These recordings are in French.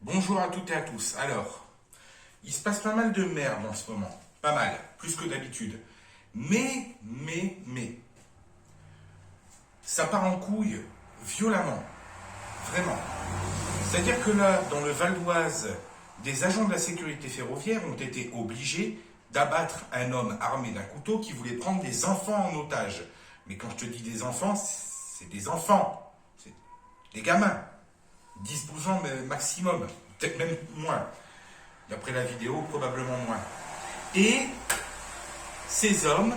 Bonjour à toutes et à tous. Alors, il se passe pas mal de merde en ce moment. Pas mal, plus que d'habitude. Mais, ça part en couille violemment. Vraiment. C'est-à-dire que là, dans le Val d'Oise, des agents de la sécurité ferroviaire ont été obligés d'abattre un homme armé d'un couteau qui voulait prendre des enfants en otage. Mais quand je te dis des enfants, c'est des enfants. C'est des gamins. 10-12 ans maximum, peut-être même moins. D'après la vidéo, probablement moins. Et ces hommes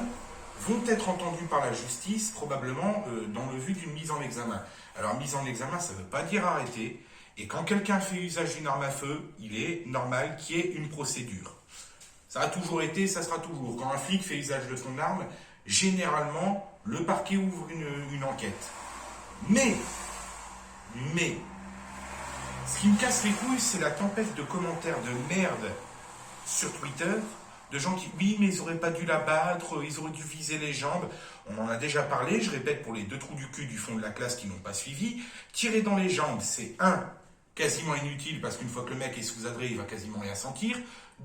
vont être entendus par la justice, probablement dans le but d'une mise en examen. Alors, mise en examen, ça ne veut pas dire arrêter. Et quand quelqu'un fait usage d'une arme à feu, il est normal qu'il y ait une procédure. Ça a toujours été, ça sera toujours. Quand un flic fait usage de son arme, généralement, le parquet ouvre une enquête. Mais, ce qui me casse les couilles, c'est la tempête de commentaires de merde sur Twitter, de gens qui, oui, mais ils n'auraient pas dû la battre, ils auraient dû viser les jambes. On en a déjà parlé, je répète pour les deux trous du cul du fond de la classe qui n'ont pas suivi. Tirer dans les jambes, c'est quasiment inutile parce qu'une fois que le mec est sous-adré, il va quasiment rien sentir.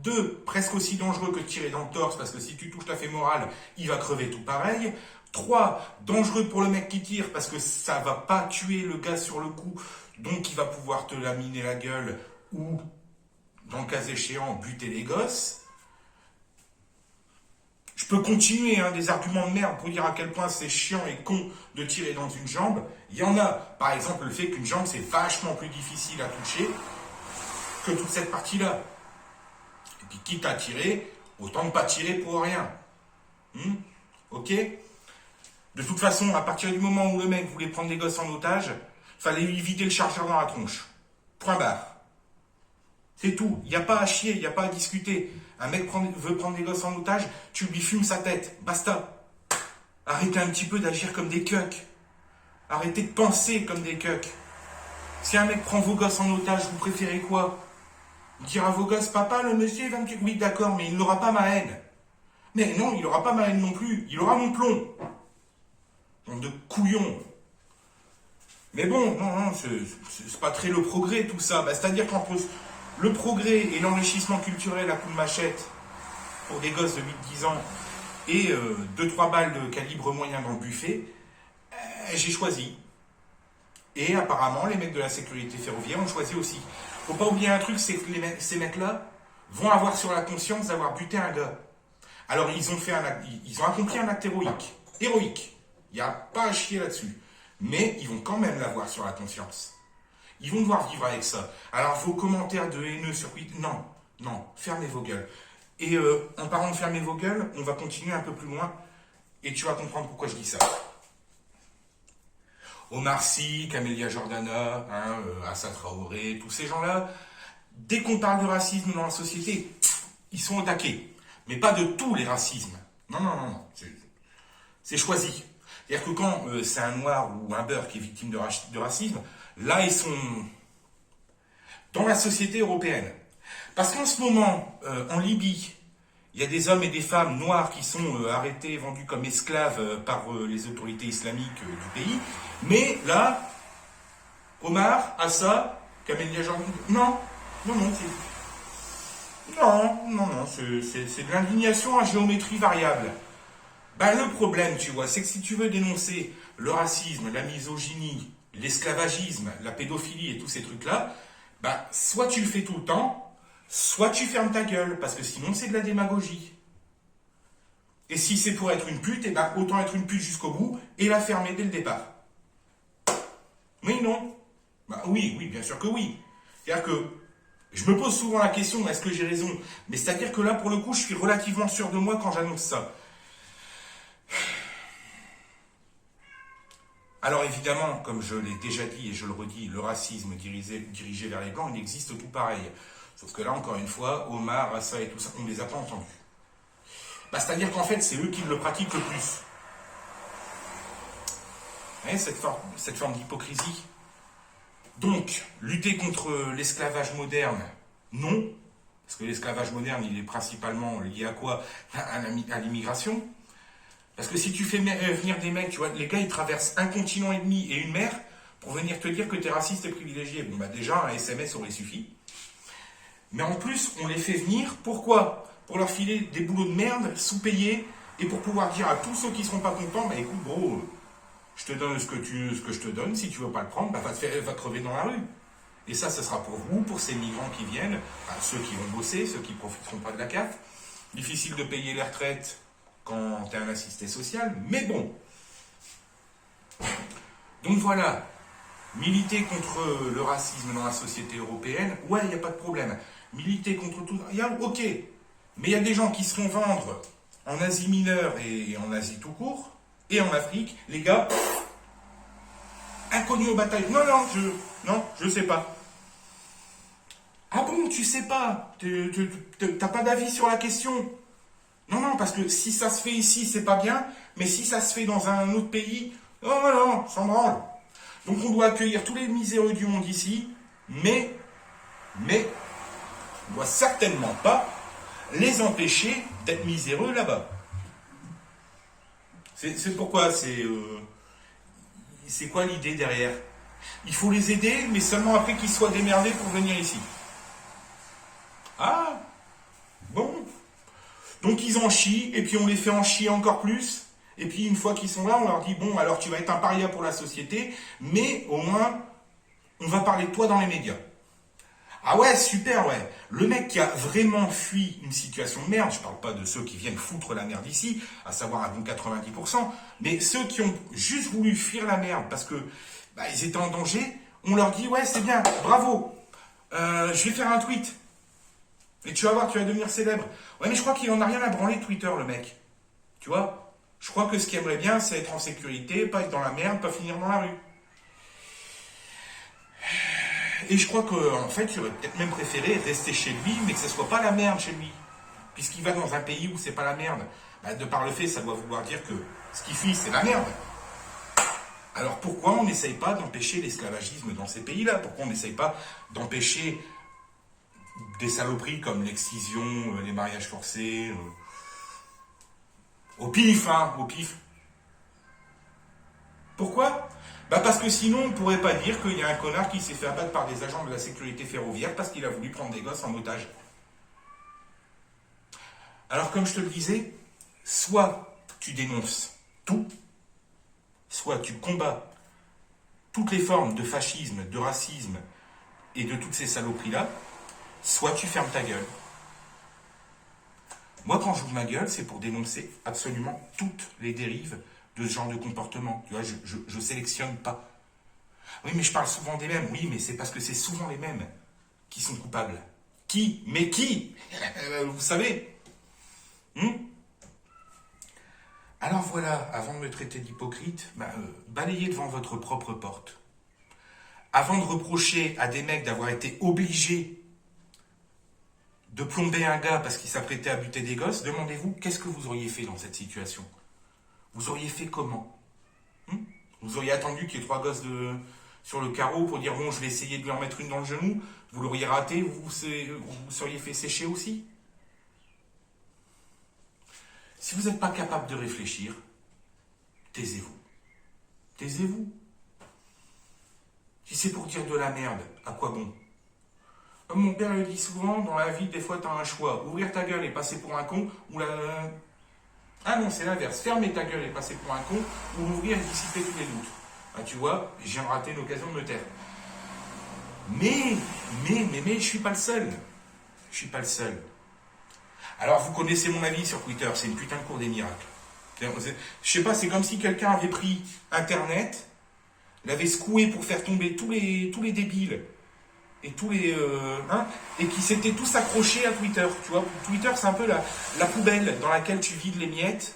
2, presque aussi dangereux que de tirer dans le torse parce que si tu touches la fémorale, il va crever tout pareil. 3, dangereux pour le mec qui tire parce que ça va pas tuer le gars sur le coup, donc il va pouvoir te laminer la gueule ou, dans le cas échéant, buter les gosses. Je peux continuer des arguments de merde pour dire à quel point c'est chiant et con de tirer dans une jambe. Il y en a, par exemple, le fait qu'une jambe c'est vachement plus difficile à toucher que toute cette partie-là. Et puis quitte à tirer, autant ne pas tirer pour rien. Ok ? De toute façon, à partir du moment où le mec voulait prendre des gosses en otage, fallait lui vider le chargeur dans la tronche. Point barre. C'est tout. Il n'y a pas à chier, il n'y a pas à discuter. Un mec veut prendre des gosses en otage, tu lui fumes sa tête. Basta. Arrêtez un petit peu d'agir comme des cucks. Arrêtez de penser comme des cucks. Si un mec prend vos gosses en otage, vous préférez quoi? Dire à vos gosses, papa, le monsieur va me tuer. Oui, d'accord, mais il n'aura pas ma haine. Mais non, il n'aura pas ma haine non plus. Il aura mon plomb. Genre de couillon. Mais bon, non, c'est pas très le progrès tout ça. C'est-à-dire qu'entre le progrès et l'enrichissement culturel à coups de machette pour des gosses de 8-10 ans et 2-3 balles de calibre moyen dans le buffet, j'ai choisi. Et apparemment, les mecs de la sécurité ferroviaire ont choisi aussi. Faut pas oublier un truc, c'est que ces mecs-là vont avoir sur la conscience d'avoir buté un gars. Alors ils ont accompli un acte héroïque. Héroïque. Il n'y a pas à chier là-dessus. Mais ils vont quand même l'avoir sur la conscience. Ils vont devoir vivre avec ça. Alors vos commentaires de haineux sur Twitter, non, fermez vos gueules. Et en parlant de fermer vos gueules, on va continuer un peu plus loin et tu vas comprendre pourquoi je dis ça. Omar Sy, Camélia Jordana, Assa Traoré, tous ces gens-là, dès qu'on parle de racisme dans la société, ils sont attaqués. Mais pas de tous les racismes. Non. C'est choisi. C'est-à-dire que quand c'est un noir ou un beurre qui est victime de racisme, là, ils sont dans la société européenne. Parce qu'en ce moment, en Libye, il y a des hommes et des femmes noirs qui sont arrêtés, vendus comme esclaves par les autorités islamiques du pays. Mais là, Omar, Assa, Camélia Jordana, non, c'est de l'indignation à géométrie variable. Le problème, tu vois, c'est que si tu veux dénoncer le racisme, la misogynie, l'esclavagisme, la pédophilie et tous ces trucs-là, soit tu le fais tout le temps, soit tu fermes ta gueule, parce que sinon c'est de la démagogie. Et si c'est pour être une pute, autant être une pute jusqu'au bout et la fermer dès le départ. Oui, non. Oui, bien sûr que oui. C'est-à-dire que je me pose souvent la question, est-ce que j'ai raison? Mais c'est-à-dire que là, pour le coup, je suis relativement sûr de moi quand j'annonce ça. Alors évidemment, comme je l'ai déjà dit et je le redis, le racisme dirigé vers les blancs, il existe tout pareil. Sauf que là, encore une fois, Omar, Assa et tout ça, on ne les a pas entendus. C'est-à-dire qu'en fait, c'est eux qui le pratiquent le plus. Vous voyez, cette forme d'hypocrisie. Donc, lutter contre l'esclavage moderne, non. Parce que l'esclavage moderne, il est principalement lié à quoi? À l'immigration. Parce que si tu fais venir des mecs, tu vois, les gars, ils traversent un continent et demi et une mer pour venir te dire que t'es raciste et privilégié. Déjà, un SMS aurait suffi. Mais en plus, on les fait venir, pourquoi? Pour leur filer des boulots de merde, sous-payés, et pour pouvoir dire à tous ceux qui ne seront pas contents, bah écoute bro, je te donne ce que je te donne, si tu veux pas le prendre, bah va crever dans la rue. Et ça, ce sera pour vous, pour ces migrants qui viennent, bah, ceux qui vont bosser, ceux qui ne profiteront pas de la CAF. Difficile de payer les retraites quand tu es un assisté social, mais bon. Donc voilà, militer contre le racisme dans la société européenne, ouais, il n'y a pas de problème. Militer contre tout, ok. Mais il y a des gens qui se font vendre en Asie mineure et en Asie tout court, et en Afrique, les gars, inconnus aux batailles. Non, je sais pas. Ah bon, tu sais pas, t'as pas d'avis sur la question. Non, parce que si ça se fait ici, c'est pas bien, mais si ça se fait dans un autre pays, non, s'en branle. Donc on doit accueillir tous les miséreux du monde ici, mais on doit certainement pas les empêcher d'être miséreux là-bas. C'est pourquoi c'est quoi l'idée derrière? Il faut les aider, mais seulement après qu'ils soient démerdés pour venir ici. Ah, bon. Donc ils en chient, et puis on les fait en chier encore plus. Et puis une fois qu'ils sont là, on leur dit, bon, alors tu vas être un paria pour la société, mais au moins, on va parler de toi dans les médias. Ah ouais, super, ouais. Le mec qui a vraiment fui une situation de merde, je parle pas de ceux qui viennent foutre la merde ici, à savoir un bon 90%, mais ceux qui ont juste voulu fuir la merde parce que ils étaient en danger, on leur dit, ouais, c'est bien, bravo, je vais faire un tweet. Et tu vas voir, tu vas devenir célèbre. Ouais, mais je crois qu'il en a rien à branler Twitter, le mec. Tu vois? Je crois que ce qu'il aimerait bien, c'est être en sécurité, pas être dans la merde, pas finir dans la rue. Et je crois qu'en fait, il aurait peut-être même préféré rester chez lui, mais que ce soit pas la merde chez lui. Puisqu'il va dans un pays où c'est pas la merde. De par le fait, ça doit vouloir dire que ce qu'il fuit, c'est la merde. Alors pourquoi on n'essaye pas d'empêcher l'esclavagisme dans ces pays-là? Pourquoi on n'essaye pas d'empêcher des saloperies comme l'excision, les mariages forcés, au pif, au pif. Pourquoi? Parce que sinon, on ne pourrait pas dire qu'il y a un connard qui s'est fait abattre par des agents de la sécurité ferroviaire parce qu'il a voulu prendre des gosses en otage. Alors, comme je te le disais, soit tu dénonces tout, soit tu combats toutes les formes de fascisme, de racisme et de toutes ces saloperies-là, soit tu fermes ta gueule. Moi, quand j'ouvre ma gueule, c'est pour dénoncer absolument toutes les dérives de ce genre de comportement. Tu vois, je sélectionne pas. Oui, mais je parle souvent des mêmes. Oui, mais c'est parce que c'est souvent les mêmes qui sont coupables. Qui? Mais qui? Vous savez. Alors voilà, avant de me traiter d'hypocrite, balayez devant votre propre porte. Avant de reprocher à des mecs d'avoir été obligés de plomber un gars parce qu'il s'apprêtait à buter des gosses, demandez-vous qu'est-ce que vous auriez fait dans cette situation? Vous auriez fait comment? Vous auriez attendu qu'il y ait 3 gosses sur le carreau pour dire bon, je vais essayer de lui en mettre une dans le genou? Vous l'auriez raté, vous seriez fait sécher aussi? Si vous n'êtes pas capable de réfléchir, taisez-vous. Taisez-vous. Si c'est pour dire de la merde, à quoi bon? Comme mon père le dit souvent, dans la vie, des fois, tu as un choix. Ouvrir ta gueule et passer pour un con, ou la... Ah non, c'est l'inverse. Fermer ta gueule et passer pour un con, ou l'ouvrir et dissiper tous les doutes. Tu vois, je viens de rater une occasion de me taire. Mais, je suis pas le seul. Je suis pas le seul. Alors, vous connaissez mon avis sur Twitter, c'est une putain de cour des miracles. Je sais pas, c'est comme si quelqu'un avait pris Internet, l'avait secoué pour faire tomber tous les débiles, et tous les et qui s'étaient tous accrochés à Twitter. Tu vois, Twitter, c'est un peu la poubelle dans laquelle tu vides les miettes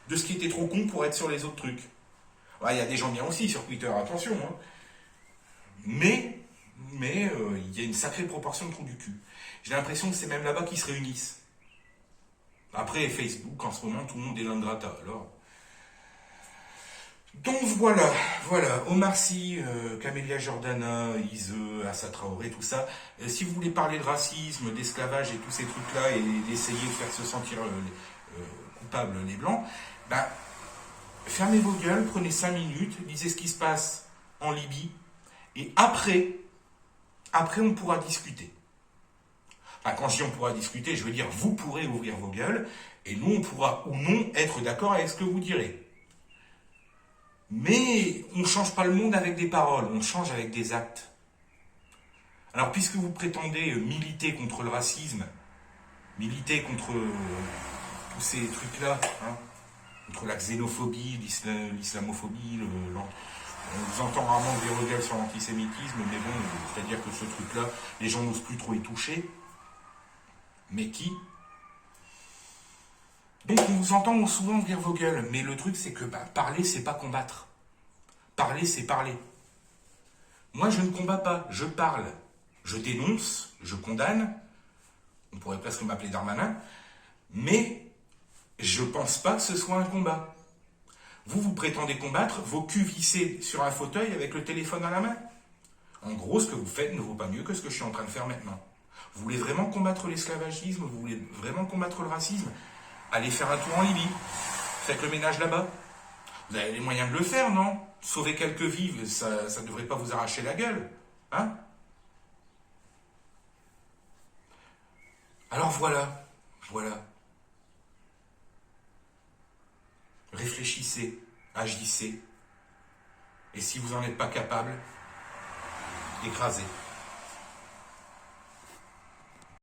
de ce qui était trop con pour être sur les autres trucs. Il y a des gens bien aussi sur Twitter, attention. Mais il y a une sacrée proportion de trous du cul. J'ai l'impression que c'est même là-bas qu'ils se réunissent. Après, Facebook, en ce moment, tout le monde est l'ingrata, alors... Donc voilà, Omar Sy, Camélia Jordana, Ise, Assa Traoré, tout ça. Si vous voulez parler de racisme, d'esclavage et tous ces trucs-là, et d'essayer de faire se sentir coupables les blancs, fermez vos gueules, prenez 5 minutes, lisez ce qui se passe en Libye, et après on pourra discuter. Ah, quand je dis on pourra discuter, je veux dire vous pourrez ouvrir vos gueules et nous on pourra ou non être d'accord avec ce que vous direz. Mais on ne change pas le monde avec des paroles, on change avec des actes. Alors puisque vous prétendez militer contre le racisme, militer contre tous ces trucs-là, hein, contre la xénophobie, l'islamophobie, on vous entend rarement dire vos gueules sur l'antisémitisme, mais bon, c'est-à-dire que ce truc-là, les gens n'osent plus trop y toucher. Mais qui? Donc on vous entend souvent dire vos gueules, mais le truc c'est que parler c'est pas combattre. Parler c'est parler. Moi je ne combats pas, je parle. Je dénonce, je condamne, on pourrait presque m'appeler Darmanin, mais je pense pas que ce soit un combat. Vous prétendez combattre, vos culs vissés sur un fauteuil avec le téléphone à la main. En gros, ce que vous faites ne vaut pas mieux que ce que je suis en train de faire maintenant. Vous voulez vraiment combattre l'esclavagisme, vous voulez vraiment combattre le racisme, allez faire un tour en Libye, faites le ménage là-bas. Vous avez les moyens de le faire, non? Sauver quelques vies, ça ne devrait pas vous arracher la gueule. Hein? Alors voilà. Réfléchissez, agissez. Et si vous n'en êtes pas capable, écrasez.